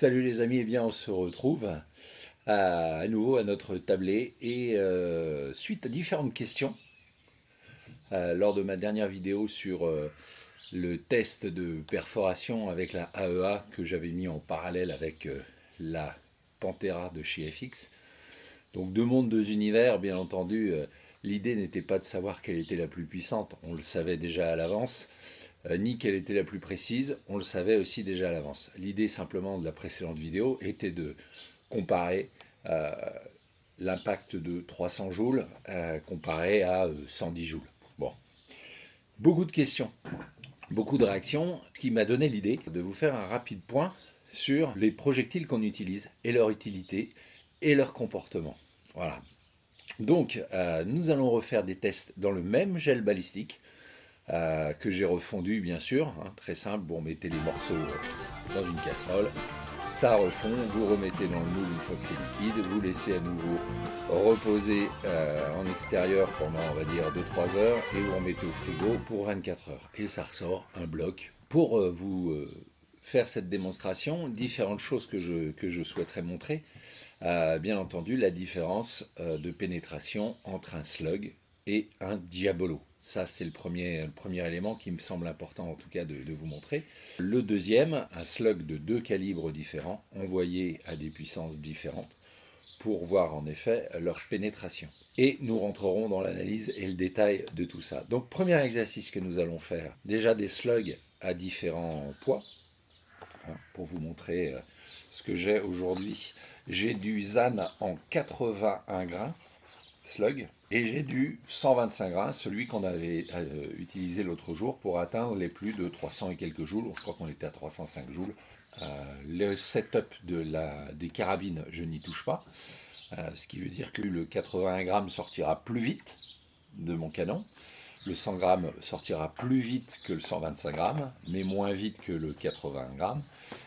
Salut les amis, eh bien on se retrouve à nouveau à notre tablé et suite à différentes questions lors de ma dernière vidéo sur le test de perforation avec la AEA que j'avais mis en parallèle avec la Pantera de chez FX. Donc deux mondes, deux univers, bien entendu. L'idée n'était pas de savoir quelle était la plus puissante, on le savait déjà à l'avance, ni quelle était la plus précise, on le savait aussi déjà à l'avance. L'idée simplement de la précédente vidéo était de comparer euh, l'impact de 300 joules comparé à 110 joules. Bon, beaucoup de questions, beaucoup de réactions, ce qui m'a donné l'idée de vous faire un rapide point sur les projectiles qu'on utilise et leur utilité et leur comportement. Voilà. Donc, nous allons refaire des tests dans le même gel balistique que j'ai refondu, bien sûr. Hein, très simple, vous mettez les morceaux dans une casserole, ça refond, vous remettez dans le moule une fois que c'est liquide, vous laissez à nouveau reposer en extérieur pendant, on va dire, 2-3 heures, et vous remettez au frigo pour 24 heures. Et ça ressort un bloc. Pour vous faire cette démonstration, différentes choses que je souhaiterais montrer. Bien entendu, la différence de pénétration entre un slug et un diabolo. Ça, c'est le premier élément qui me semble important, en tout cas, de vous montrer. Le deuxième, un slug de deux calibres différents, envoyé à des puissances différentes, pour voir en effet leur pénétration. Et nous rentrerons dans l'analyse et le détail de tout ça. Donc, premier exercice que nous allons faire, déjà des slugs à différents poids, hein, pour vous montrer ce que j'ai aujourd'hui. J'ai du ZAN en 81 grains, slug, et j'ai du 125 grains, celui qu'on avait utilisé l'autre jour pour atteindre les plus de 300 et quelques joules. Je crois qu'on était à 305 joules. Le setup des carabines, je n'y touche pas, ce qui veut dire que le 81 grammes sortira plus vite de mon canon. Le 100 grammes sortira plus vite que le 125 grammes, mais moins vite que le 80 grammes,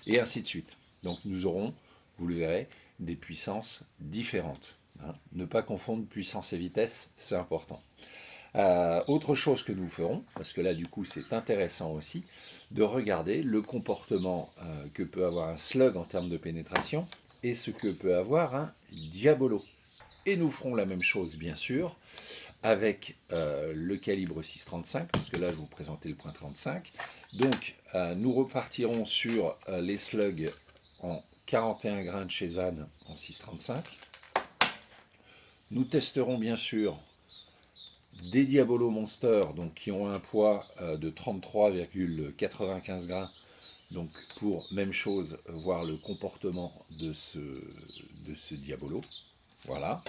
et ainsi de suite. Donc nous aurons, vous le verrez, des puissances différentes. Hein. Ne pas confondre puissance et vitesse, c'est important. Autre chose que nous ferons, parce que là du coup c'est intéressant aussi, de regarder le comportement que peut avoir un slug en termes de pénétration et ce que peut avoir un diabolo. Et nous ferons la même chose bien sûr avec le calibre 6,35, parce que là je vous présentais le point 35. Donc nous repartirons sur les slugs en 41 grains de chez ZAN en 6,35. Nous testerons bien sûr des Diabolo Monster, donc qui ont un poids de 33,95 grains, donc pour même chose, voir le comportement de ce Diabolo. Voilà.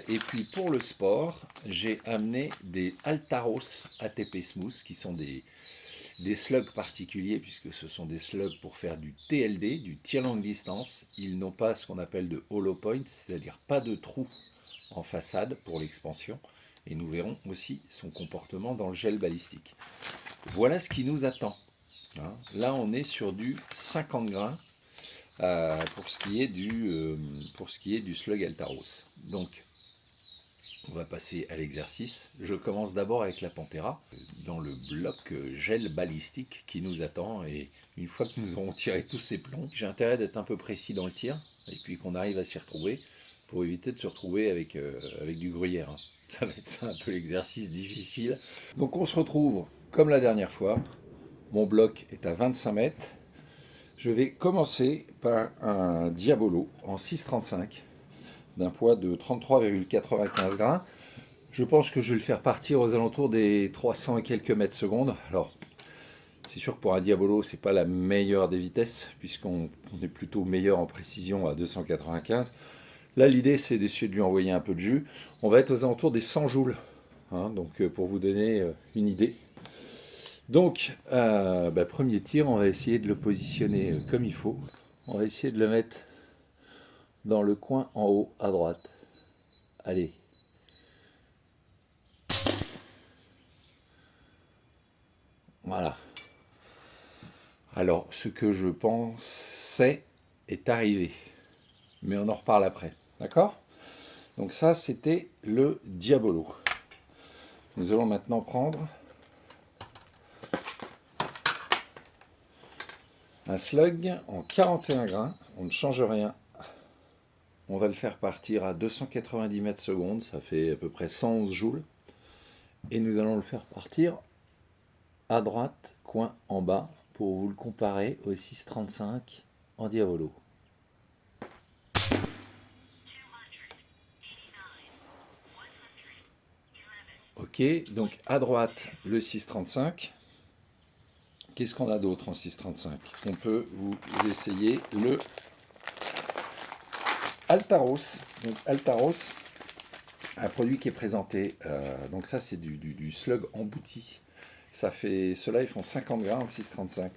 Et puis pour le sport, j'ai amené des Altaros ATP Smooth, qui sont des slugs particuliers, puisque ce sont des slugs pour faire du TLD, du tir longue distance. Ils n'ont pas ce qu'on appelle de hollow point, c'est-à-dire pas de trou en façade pour l'expansion. Et nous verrons aussi son comportement dans le gel balistique. Voilà ce qui nous attend. Hein. Là, on est sur du 50 grains pour ce qui est du slug Altaros. Donc, on va passer à l'exercice. Je commence d'abord avec la Pantera, dans le bloc gel balistique qui nous attend. Et une fois que nous aurons tiré tous ces plombs, j'ai intérêt d'être un peu précis dans le tir, et puis qu'on arrive à s'y retrouver, pour éviter de se retrouver avec du gruyère. Hein. Ça va être ça un peu l'exercice difficile. Donc on se retrouve comme la dernière fois. Mon bloc est à 25 mètres. Je vais commencer par un Diabolo en 6,35 d'un poids de 33,95 grains. Je pense que je vais le faire partir aux alentours des 300 et quelques mètres secondes. Alors, c'est sûr que pour un Diabolo, c'est pas la meilleure des vitesses, puisqu'on est plutôt meilleur en précision à 295. Là, l'idée, c'est d'essayer de lui envoyer un peu de jus. On va être aux alentours des 100 joules, hein, donc pour vous donner une idée. Donc, premier tir, on va essayer de le positionner comme il faut. On va essayer de le mettre dans le coin en haut à droite. Allez. Voilà. Alors, ce que je pensais est arrivé. Mais on en reparle après. D'accord? Donc ça, c'était le Diabolo. Nous allons maintenant prendre Un slug en 41 grains, on ne change rien. On va le faire partir à 290 mètres secondes, ça fait à peu près 111 joules. Et nous allons le faire partir à droite, coin en bas, pour vous le comparer au 635 en Diabolo. Ok, donc à droite le 635. Qu'est-ce qu'on a d'autre en 635? On peut vous essayer le Altaros. Donc Altaros, un produit qui est présenté, donc ça c'est du slug embouti. Ça fait, ceux-là ils font 50 grammes de 6,35.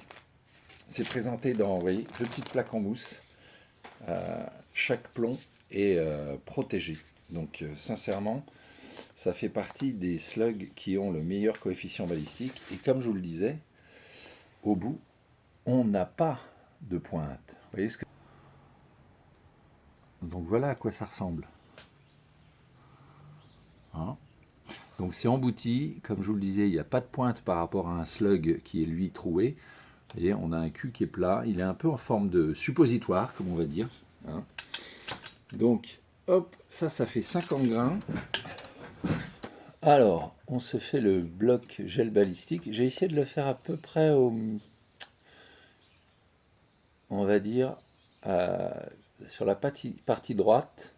C'est présenté dans, vous voyez, petite plaque en mousse. Chaque plomb est protégé. Donc sincèrement, ça fait partie des slugs qui ont le meilleur coefficient balistique. Et comme je vous le disais, au bout, on n'a pas de pointe. Vous voyez ce que... Donc voilà à quoi ça ressemble. Hein? Donc c'est embouti, comme je vous le disais, il n'y a pas de pointe par rapport à un slug qui est lui troué. Vous voyez, on a un cul qui est plat, il est un peu en forme de suppositoire, comme on va dire. Hein? Donc, hop, ça fait 50 grains. Alors, on se fait le bloc gel balistique. J'ai essayé de le faire à peu près au... On va dire, sur la partie droite,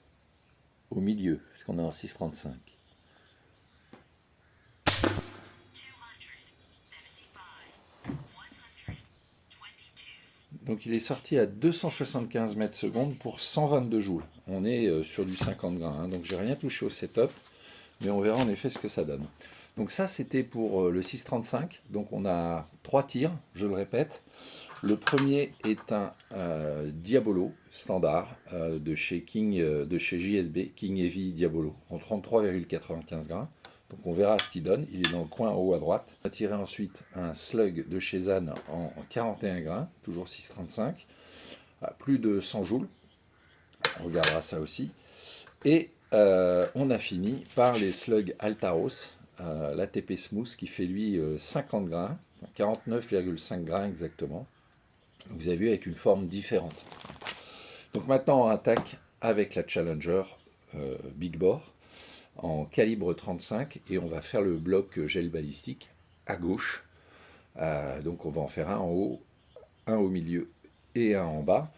au milieu, parce qu'on est en 6,35. Donc il est sorti à 275 mètres secondes pour 122 joules. On est sur du 50 grains, hein, donc j'ai rien touché au setup, mais on verra en effet ce que ça donne. Donc ça c'était pour le 635, donc on a 3 tirs, je le répète. Le premier est un Diabolo standard de chez JSB, King Heavy Diabolo, en 33,95 grains. Donc on verra ce qu'il donne, il est dans le coin en haut à droite. On va tirer ensuite un slug de chez Zan en 41 grains, toujours 6,35, à plus de 100 joules. On regardera ça aussi. Et on a fini par les slugs Altaros, l'ATP Smooth qui fait lui 50 grains, 49,5 grains exactement. Vous avez vu avec une forme différente. Donc maintenant on attaque avec la Challenger Big Bore en calibre 35 et on va faire le bloc gel balistique à gauche. Donc on va en faire un en haut, un au milieu et un en bas.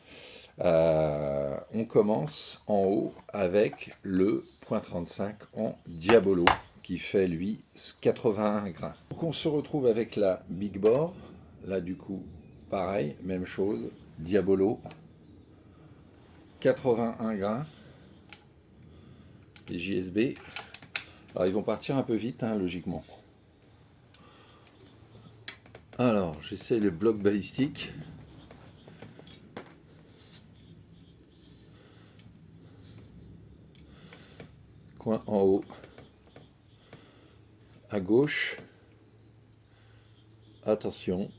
On commence en haut avec le .35 en Diabolo qui fait lui 81 grains. Donc on se retrouve avec la Big Bore, là du coup pareil, même chose, Diabolo, 81 grains, les JSB. Alors ils vont partir un peu vite, hein, logiquement. Alors j'essaie le bloc balistique. Coin en haut, à gauche, attention.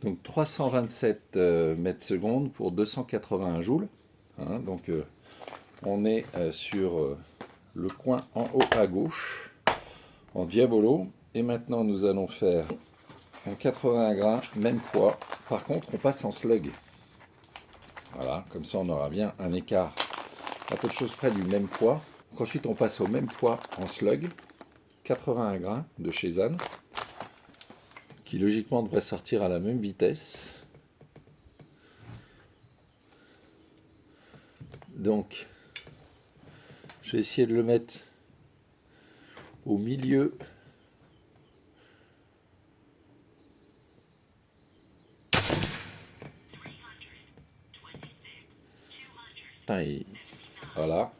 Donc 327 mètres secondes pour 281 joules. Hein, donc on est sur le coin en haut à gauche, en Diabolo. Et maintenant nous allons faire en 81 grains, même poids. Par contre on passe en slug. Voilà, comme ça on aura bien un écart à peu de choses près du même poids. Donc ensuite on passe au même poids en slug, 81 grains de chez Zan, qui logiquement devrait sortir à la même vitesse. Donc, je vais essayer de le mettre au milieu. Voilà.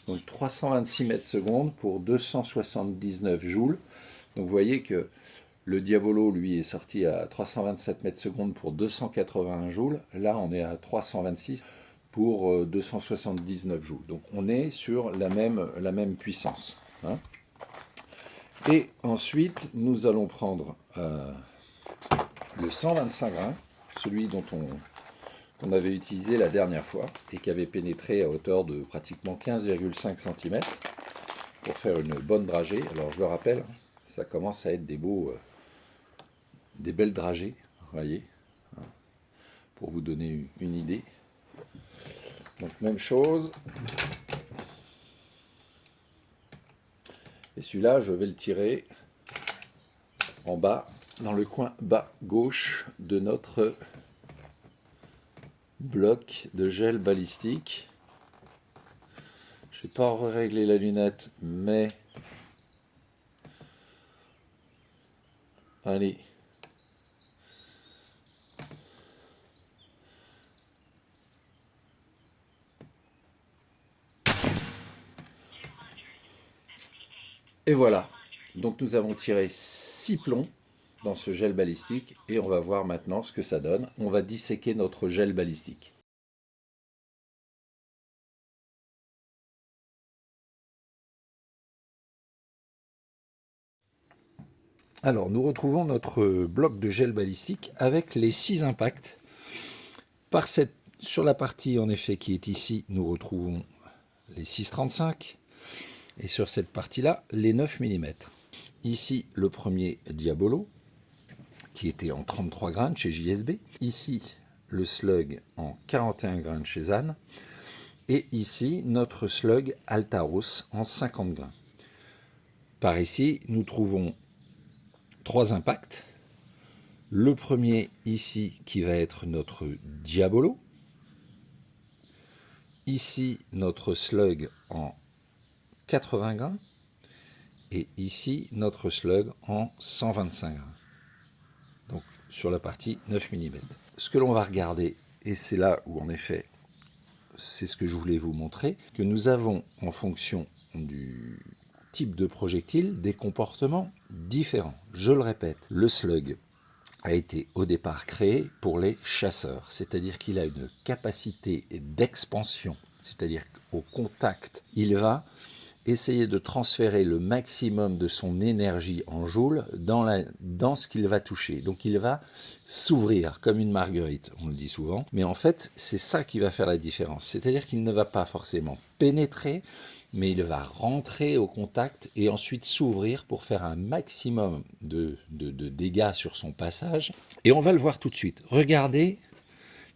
Donc 326 mètres secondes pour 279 joules. Donc vous voyez que le Diabolo, lui, est sorti à 327 mètres secondes pour 281 joules. Là, on est à 326 pour 279 joules. Donc on est sur la même puissance. Hein. Et ensuite, nous allons prendre le 125 grains, celui qu'on avait utilisé la dernière fois et qui avait pénétré à hauteur de pratiquement 15,5 cm pour faire une bonne dragée. Alors je le rappelle, ça commence à être des belles dragées, vous voyez, pour vous donner une idée. Donc même chose. Et celui-là, je vais le tirer en bas, dans le coin bas gauche de notre bloc de gel balistique. Je n'ai pas réglé la lunette, mais allez. Et voilà. Donc nous avons tiré 6 plombs dans ce gel balistique et on va voir maintenant ce que ça donne. On va disséquer notre gel balistique. Alors nous retrouvons notre bloc de gel balistique avec les 6 impacts. Sur la partie en effet qui est ici, nous retrouvons les 6,35 et sur cette partie-là, les 9 mm. Ici, le premier Diabolo, qui était en 33 grains chez JSB. Ici, le slug en 41 grains chez Zanne. Et ici, notre slug Altaros en 50 grains. Par ici, nous trouvons 3 impacts. Le premier ici, qui va être notre Diabolo. Ici, notre slug en 80 grains. Et ici, notre slug en 125 grains. Donc, sur la partie 9 mm. Ce que l'on va regarder, et c'est là où en effet, c'est ce que je voulais vous montrer, que nous avons en fonction du type de projectile des comportements différents. Je le répète, le slug a été au départ créé pour les chasseurs, c'est-à-dire qu'il a une capacité d'expansion, c'est-à-dire qu'au contact, il va essayer de transférer le maximum de son énergie en joule dans ce qu'il va toucher. Donc il va s'ouvrir comme une marguerite, on le dit souvent. Mais en fait, c'est ça qui va faire la différence. C'est-à-dire qu'il ne va pas forcément pénétrer, mais il va rentrer au contact et ensuite s'ouvrir pour faire un maximum de dégâts sur son passage. Et on va le voir tout de suite. Regardez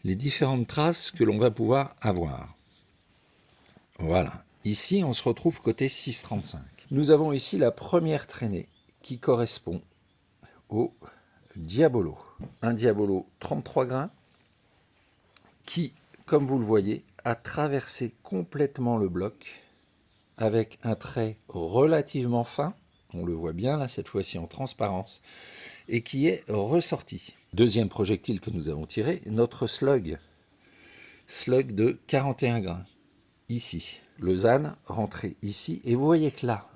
les différentes traces que l'on va pouvoir avoir. Voilà. Ici, on se retrouve côté 6,35. Nous avons ici la première traînée qui correspond au Diabolo. Un Diabolo 33 grains qui, comme vous le voyez, a traversé complètement le bloc avec un trait relativement fin. On le voit bien là, cette fois-ci en transparence, et qui est ressorti. Deuxième projectile que nous avons tiré, notre slug de 41 grains. Ici, le Zanne rentrait ici, et vous voyez que là,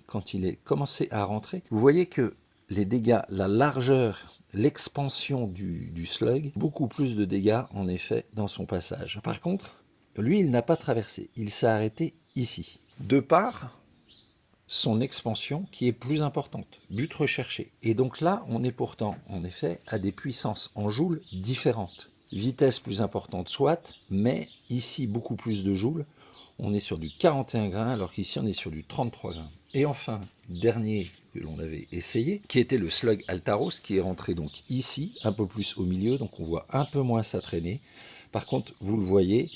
quand il est commencé à rentrer, vous voyez que les dégâts, la largeur, l'expansion du slug, beaucoup plus de dégâts en effet dans son passage. Par contre, lui, il n'a pas traversé, il s'est arrêté ici, de par son expansion qui est plus importante, but recherché. Et donc là, on est pourtant en effet à des puissances en joules différentes. Vitesse plus importante soit, mais ici beaucoup plus de joules. On est sur du 41 grains, alors qu'ici on est sur du 33 grains. Et enfin, dernier que l'on avait essayé, qui était le slug Altaros, qui est rentré donc ici, un peu plus au milieu, donc on voit un peu moins sa traînée. Par contre, vous le voyez,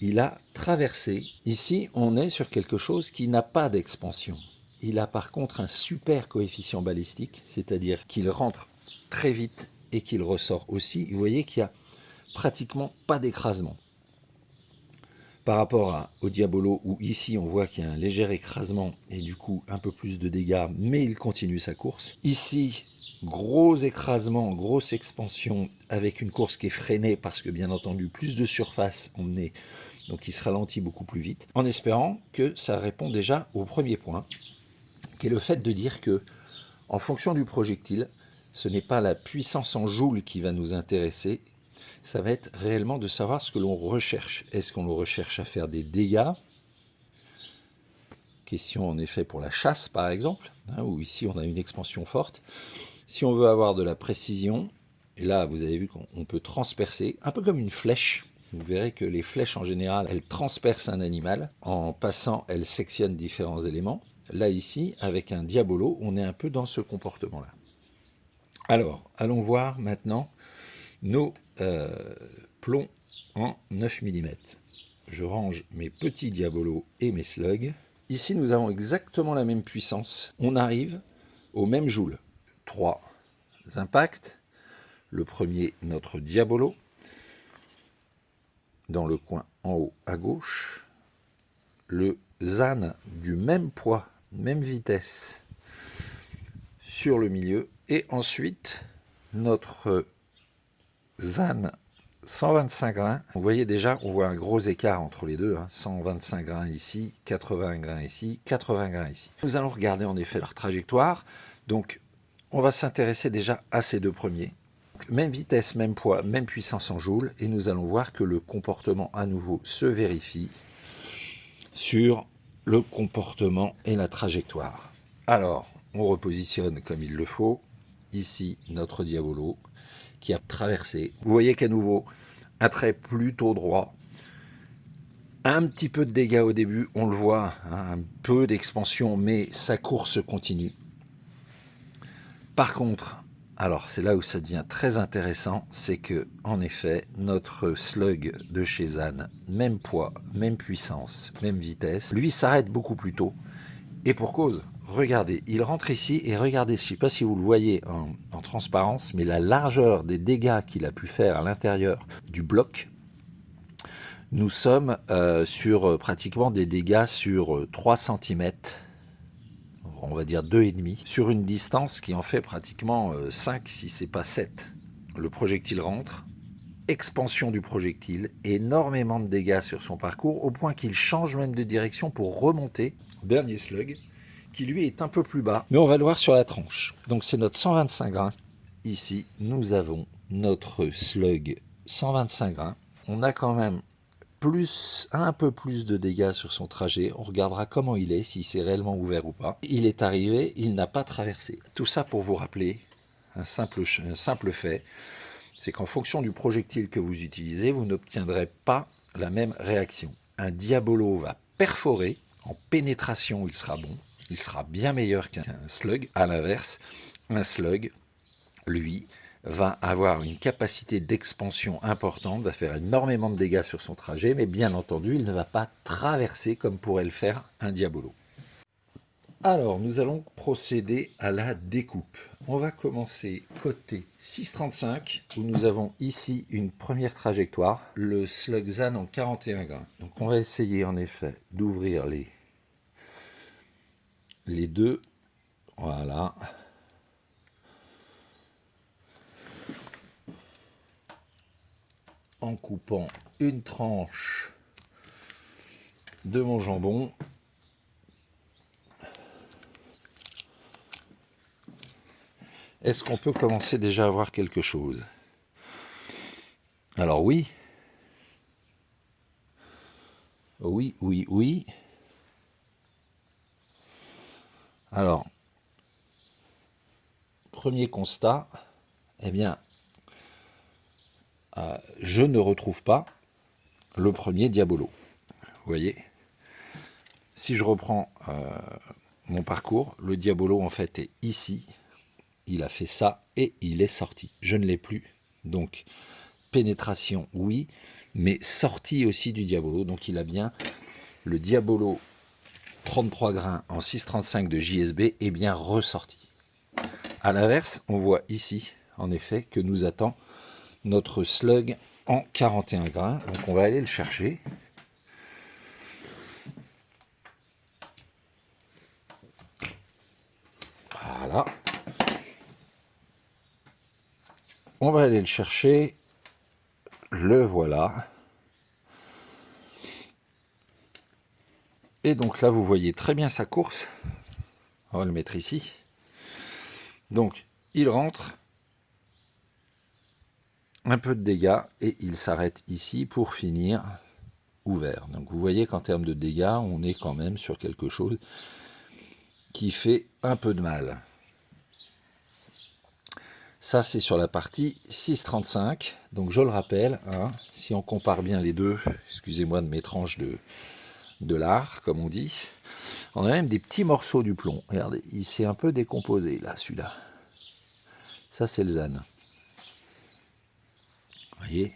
il a traversé. Ici, on est sur quelque chose qui n'a pas d'expansion. Il a par contre un super coefficient balistique, c'est-à-dire qu'il rentre très vite et qu'il ressort aussi. Vous voyez qu'il n'y a pratiquement pas d'écrasement. Par rapport au Diabolo, où ici on voit qu'il y a un léger écrasement et du coup un peu plus de dégâts, mais il continue sa course. Ici, gros écrasement, grosse expansion, avec une course qui est freinée parce que bien entendu plus de surface emmenée, donc il se ralentit beaucoup plus vite, en espérant que ça répond déjà au premier point, qui est le fait de dire que, en fonction du projectile, ce n'est pas la puissance en joule qui va nous intéresser, ça va être réellement de savoir ce que l'on recherche. Est-ce qu'on le recherche à faire des dégâts? Question en effet pour la chasse par exemple, où ici on a une expansion forte. Si on veut avoir de la précision, Et là, vous avez vu qu'on peut transpercer, un peu comme une flèche. Vous verrez que les flèches, en général, elles transpercent un animal. En passant, elles sectionnent différents éléments. Là, ici, avec un diabolo, on est un peu dans ce comportement-là. Alors, allons voir maintenant nos plombs en 9 mm. Je range mes petits diabolos et mes slugs. Ici, nous avons exactement la même puissance. On arrive au même joule. 3 impacts. Le premier, notre diabolo, dans le coin en haut à gauche. Le ZAN du même poids, même vitesse, sur le milieu. Et ensuite, notre ZAN 125 grains. Vous voyez déjà, on voit un gros écart entre les deux. 125 grains ici, 80 grains ici, 80 grains ici. Nous allons regarder en effet leur trajectoire. Donc, on va s'intéresser déjà à ces deux premiers. Même vitesse, même poids, même puissance en joules. Et nous allons voir que le comportement à nouveau se vérifie sur le comportement et la trajectoire. Alors, on repositionne comme il le faut. Ici, notre diabolo qui a traversé. Vous voyez qu'à nouveau, un trait plutôt droit. Un petit peu de dégâts au début, on le voit, un peu d'expansion, mais sa course continue. Par contre, alors c'est là où ça devient très intéressant, c'est que en effet, notre slug de chez ZAN, même poids, même puissance, même vitesse, lui s'arrête beaucoup plus tôt. Et pour cause, regardez, il rentre ici et regardez, je ne sais pas si vous le voyez en transparence, mais la largeur des dégâts qu'il a pu faire à l'intérieur du bloc, nous sommes sur pratiquement des dégâts sur 3 cm, on va dire 2,5, sur une distance qui en fait pratiquement 5 si ce n'est pas 7. Le projectile rentre, expansion du projectile, énormément de dégâts sur son parcours, au point qu'il change même de direction pour remonter. Dernier slug, qui lui est un peu plus bas, mais on va le voir sur la tranche. Donc c'est notre 125 grains. Ici, nous avons notre slug 125 grains. On a quand même un peu plus de dégâts sur son trajet. On regardera comment il est, s'il s'est réellement ouvert ou pas. Il est arrivé, il n'a pas traversé. Tout ça pour vous rappeler un simple fait, c'est qu'en fonction du projectile que vous utilisez, vous n'obtiendrez pas la même réaction. Un diabolo va perforer, en pénétration il sera bon, il sera bien meilleur qu'un slug. À l'inverse, un slug, lui, va avoir une capacité d'expansion importante, va faire énormément de dégâts sur son trajet, mais bien entendu, il ne va pas traverser comme pourrait le faire un diabolo. Alors, nous allons procéder à la découpe. On va commencer côté 6,35, où nous avons ici une première trajectoire, le slug ZAN en 41 grains. Donc on va essayer en effet d'ouvrir les deux. Voilà. En coupant une tranche de mon jambon. Est-ce qu'on peut commencer déjà à voir quelque chose? Alors oui. Oui, oui, oui. Alors, premier constat, eh bien, je ne retrouve pas le premier diabolo. Vous voyez, si je reprends mon parcours, le diabolo en fait est ici. Il a fait ça et il est sorti. Je ne l'ai plus. Donc, pénétration, oui, mais sortie aussi du diabolo. Donc, il a bien le diabolo 33 grains en 6,35 de JSB est bien ressorti. A l'inverse, on voit ici, en effet, que nous attend notre slug en 41 grains. Donc, on va aller le chercher. Voilà. On va aller le chercher. Le voilà. Et donc là, vous voyez très bien sa course. On va le mettre ici. Donc, il rentre. Un peu de dégâts et il s'arrête ici pour finir ouvert. Donc vous voyez qu'en termes de dégâts, on est quand même sur quelque chose qui fait un peu de mal. Ça, c'est sur la partie 6,35. Donc, je le rappelle, hein, si on compare bien les deux, excusez-moi de mes tranches de lard, comme on dit, on a même des petits morceaux du plomb. Regardez, il s'est un peu décomposé, là, celui-là. Ça, c'est le ZAN. Vous voyez?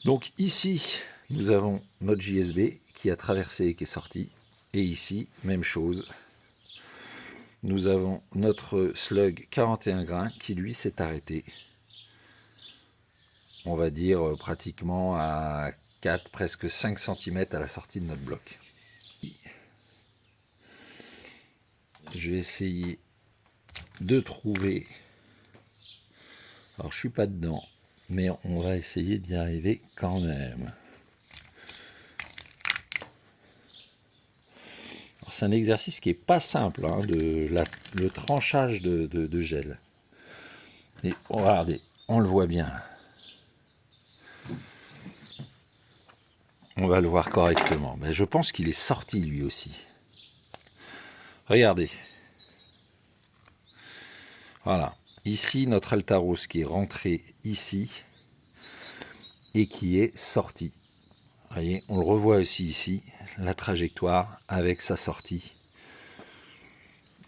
Donc, ici, nous avons notre JSB qui a traversé et qui est sorti. Et ici, même chose. Nous avons notre slug 41 grains qui, lui, s'est arrêté. On va dire pratiquement à 4, presque 5 cm à la sortie de notre bloc. Je vais essayer de trouver... Alors, je ne suis pas dedans, mais on va essayer d'y arriver quand même. C'est un exercice qui n'est pas simple, hein, le tranchage de gel. Et regardez, on le voit bien. On va le voir correctement. Mais je pense qu'il est sorti lui aussi. Regardez. Voilà. Ici, notre Altaros qui est rentré ici et qui est sorti. Vous voyez, on le revoit aussi ici, la trajectoire avec sa sortie.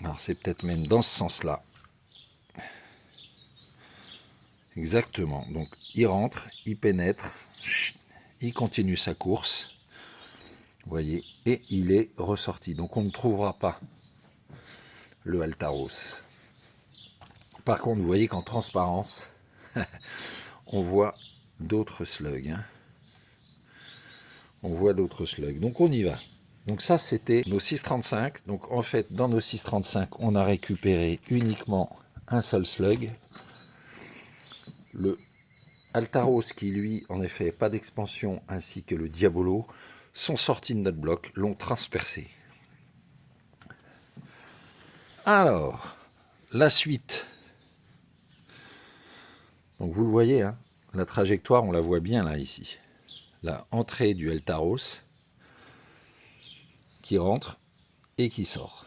Alors c'est peut-être même dans ce sens-là. Exactement. Donc il rentre, il pénètre, il continue sa course. Vous voyez, et il est ressorti. Donc on ne trouvera pas le Altaros. Par contre, vous voyez qu'en transparence, on voit d'autres slugs. Hein. On voit d'autres slugs. Donc on y va. Donc ça, c'était nos 6,35. Donc en fait, dans nos 6,35, on a récupéré uniquement un seul slug. Le Altaros qui, lui, en effet, pas d'expansion, ainsi que le Diabolo, sont sortis de notre bloc, l'ont transpercé. Alors, la suite. Donc vous le voyez, hein, la trajectoire, on la voit bien là, ici. La entrée du Altaros qui rentre et qui sort.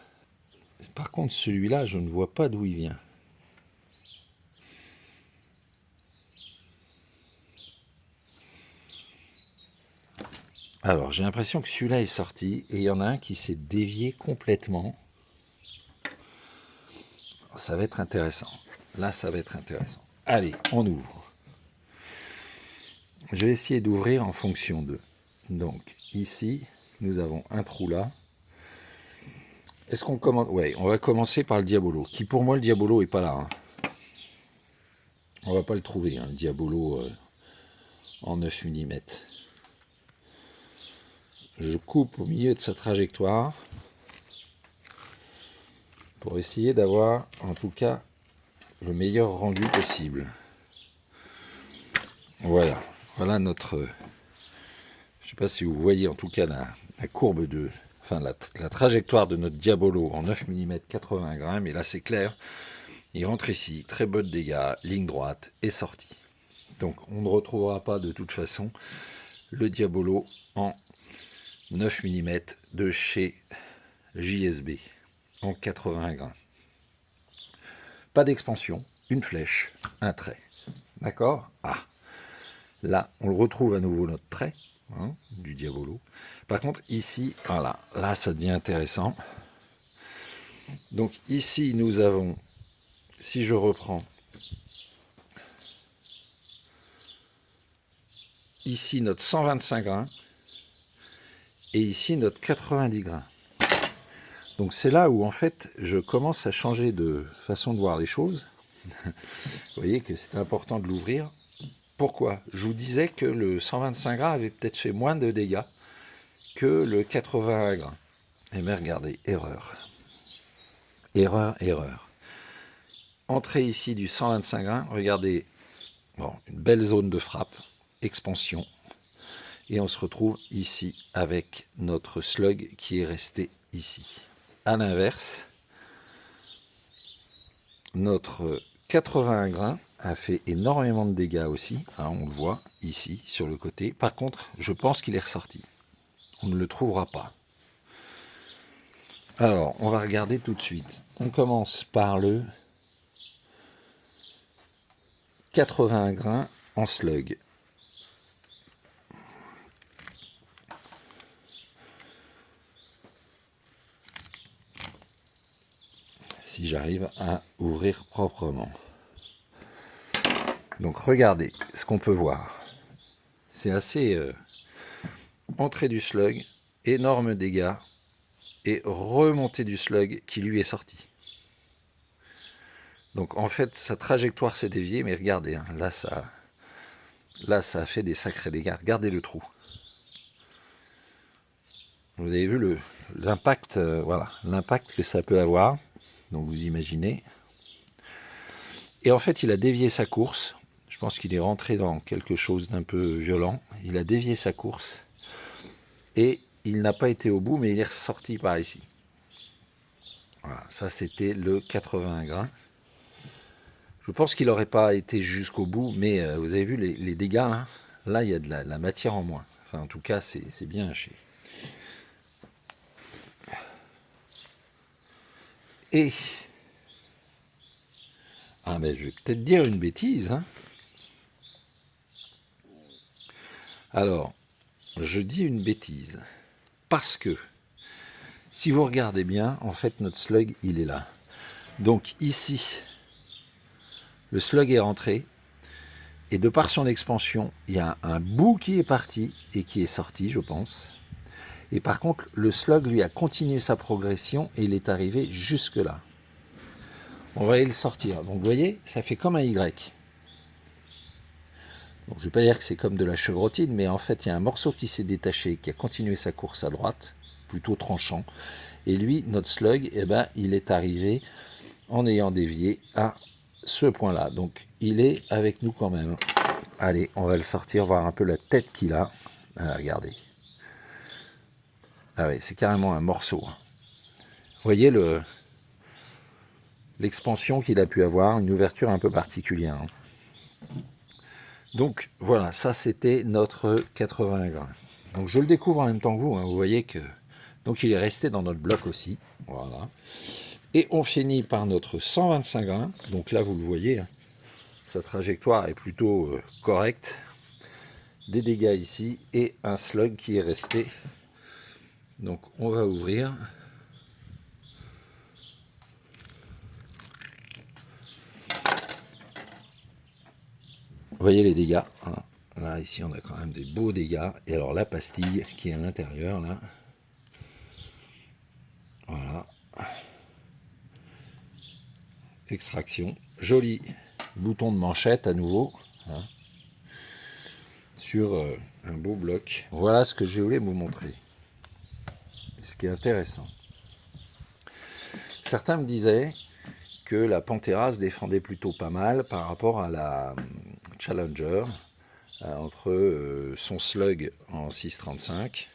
Par contre, celui-là, je ne vois pas d'où il vient. Alors, j'ai l'impression que celui-là est sorti et il y en a un qui s'est dévié complètement. Ça va être intéressant. Là, ça va être intéressant. Allez, on ouvre. Je vais essayer d'ouvrir en fonction de. Donc, ici, nous avons un trou là. Est-ce qu'on commence? Ouais, on va commencer par le Diabolo. Qui, pour moi, le Diabolo n'est pas là. Hein. On va pas le trouver, hein, le Diabolo en 9 mm. Je coupe au milieu de sa trajectoire pour essayer d'avoir, en tout cas, le meilleur rendu possible. Voilà, voilà notre... Je ne sais pas si vous voyez en tout cas la courbe de... Enfin, la trajectoire de notre Diabolo en 9 mm 80 grammes. Et là, c'est clair. Il rentre ici, très peu de dégâts, ligne droite et sortie. Donc, on ne retrouvera pas de toute façon le Diabolo en 9 mm de chez JSB en 80 grammes. Pas d'expansion, une flèche, un trait. D'accord? Ah, là, on le retrouve à nouveau notre trait hein, du Diabolo. Par contre, ici, voilà, là, ça devient intéressant. Donc ici, nous avons, si je reprends, ici notre 125 grains et ici notre 90 grains. Donc c'est là où en fait je commence à changer de façon de voir les choses. Vous voyez que c'est important de l'ouvrir. Pourquoi? Je vous disais que le 125 grains avait peut-être fait moins de dégâts que le 81 grains. Eh bien regardez, erreur. Erreur, erreur. Entrée ici du 125 grains, regardez, bon, une belle zone de frappe, expansion. Et on se retrouve ici avec notre slug qui est resté ici. A l'inverse, notre 81 grains a fait énormément de dégâts aussi. Hein, on le voit ici sur le côté. Par contre, je pense qu'il est ressorti. On ne le trouvera pas. Alors, on va regarder tout de suite. On commence par le 81 grains en slug. Si j'arrive à ouvrir proprement. Donc regardez ce qu'on peut voir. C'est assez entrée du slug, énorme dégâts et remontée du slug qui lui est sorti. Donc en fait sa trajectoire s'est déviée, mais regardez, hein, là ça a fait des sacrés dégâts. Regardez le trou. Vous avez vu l'impact, voilà, l'impact que ça peut avoir. Donc vous imaginez. Et en fait il a dévié sa course. Je pense qu'il est rentré dans quelque chose d'un peu violent. Il a dévié sa course et il n'a pas été au bout, mais il est ressorti par ici. Voilà, ça c'était le 81 grains. Je pense qu'il n'aurait pas été jusqu'au bout, mais vous avez vu les dégâts, hein. Là il y a de la matière en moins. Enfin en tout cas c'est bien haché. Et ben, je vais peut-être dire une bêtise, hein. Alors, je dis une bêtise, parce que, si vous regardez bien, en fait, notre slug, il est là. Donc ici, le slug est rentré, et de par son expansion, il y a un bout qui est parti, et qui est sorti, je pense. Et par contre, le slug, lui, a continué sa progression, et il est arrivé jusque là. On va aller le sortir. Donc vous voyez, ça fait comme un Y. Donc, je ne vais pas dire que c'est comme de la chevrotine, mais en fait, il y a un morceau qui s'est détaché, qui a continué sa course à droite, plutôt tranchant. Et lui, notre slug, eh ben, il est arrivé en ayant dévié à ce point-là. Donc, il est avec nous quand même. Allez, on va le sortir, voir un peu la tête qu'il a. Ah, regardez. Ah oui, c'est carrément un morceau. Vous voyez l'expansion qu'il a pu avoir, une ouverture un peu particulière. Donc voilà, ça c'était notre 80 grains. Donc je le découvre en même temps que vous, hein. Vous voyez que donc il est resté dans notre bloc aussi. Voilà. Et on finit par notre 125 grains. Donc là vous le voyez, hein, sa trajectoire est plutôt correcte. Des dégâts ici et un slug qui est resté. Donc on va ouvrir. Vous voyez les dégâts, hein. Là ici on a quand même des beaux dégâts. Et alors la pastille qui est à l'intérieur là. Voilà. Extraction. Joli bouton de manchette à nouveau, hein, sur un beau bloc. Voilà ce que je voulais vous montrer. Et ce qui est intéressant. Certains me disaient que la Pantera se défendait plutôt pas mal par rapport à la Challenger, entre son slug en 6,35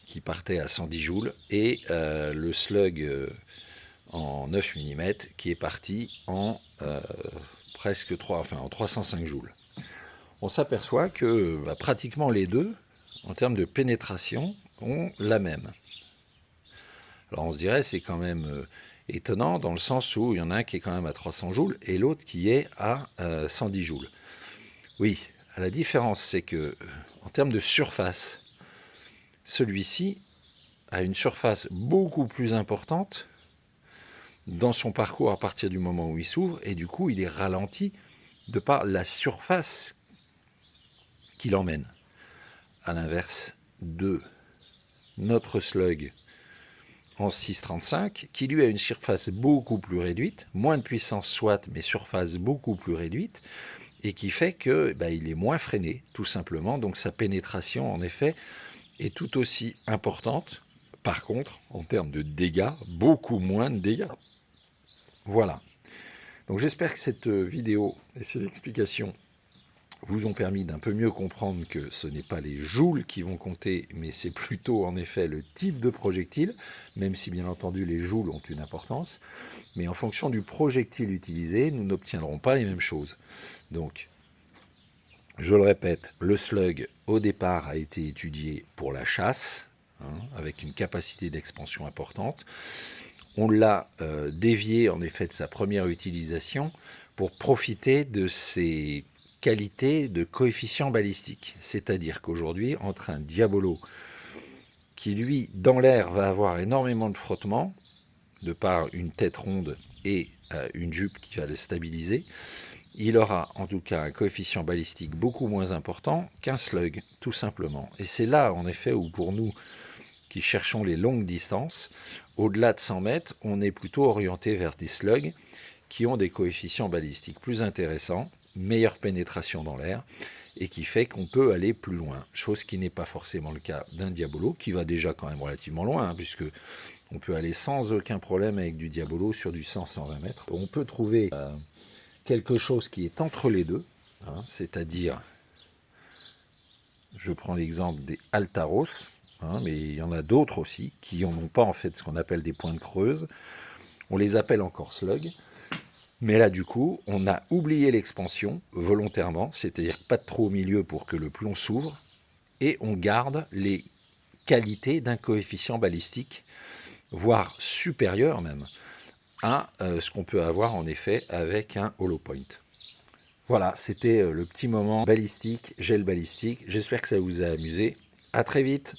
qui partait à 110 joules et le slug en 9 mm qui est parti en presque 3, enfin en 305 joules. On s'aperçoit que pratiquement les deux, en termes de pénétration, ont la même. Alors on se dirait c'est quand même étonnant dans le sens où il y en a un qui est quand même à 300 joules et l'autre qui est à 110 joules. Oui, la différence c'est que en termes de surface, celui-ci a une surface beaucoup plus importante dans son parcours à partir du moment où il s'ouvre et du coup il est ralenti de par la surface qu'il emmène. À l'inverse de notre slug en 6,35 qui lui a une surface beaucoup plus réduite, moins de puissance soit, mais surface beaucoup plus réduite, et qui fait que il est moins freiné, tout simplement. Donc sa pénétration, en effet, est tout aussi importante. Par contre, en termes de dégâts, beaucoup moins de dégâts. Voilà. Donc j'espère que cette vidéo et ces explications vous ont permis d'un peu mieux comprendre que ce n'est pas les joules qui vont compter, mais c'est plutôt en effet le type de projectile, même si bien entendu les joules ont une importance. Mais en fonction du projectile utilisé, nous n'obtiendrons pas les mêmes choses. Donc, je le répète, le slug au départ a été étudié pour la chasse, hein, avec une capacité d'expansion importante. on l'a dévié en effet de sa première utilisation pour profiter de ses qualités de coefficient balistique. C'est-à-dire qu'aujourd'hui, entre un Diabolo qui, lui, dans l'air, va avoir énormément de frottement, de par une tête ronde et une jupe qui va le stabiliser, il aura en tout cas un coefficient balistique beaucoup moins important qu'un slug, tout simplement. Et c'est là, en effet, où pour nous qui cherchons les longues distances, au-delà de 100 mètres, on est plutôt orienté vers des slugs qui ont des coefficients balistiques plus intéressants, meilleure pénétration dans l'air, et qui fait qu'on peut aller plus loin, chose qui n'est pas forcément le cas d'un Diabolo, qui va déjà quand même relativement loin, puisque on peut aller sans aucun problème avec du Diabolo sur du 100-120 mètres. On peut trouver quelque chose qui est entre les deux, c'est-à-dire, je prends l'exemple des Altaros, mais il y en a d'autres aussi, qui n'ont pas en fait ce qu'on appelle des pointes creuses. On les appelle encore slug. Mais là, du coup, on a oublié l'expansion volontairement, c'est-à-dire pas de trou au milieu pour que le plomb s'ouvre, et on garde les qualités d'un coefficient balistique, voire supérieur même, à ce qu'on peut avoir en effet avec un hollow point. Voilà, c'était le petit moment balistique, gel balistique. J'espère que ça vous a amusé. À très vite.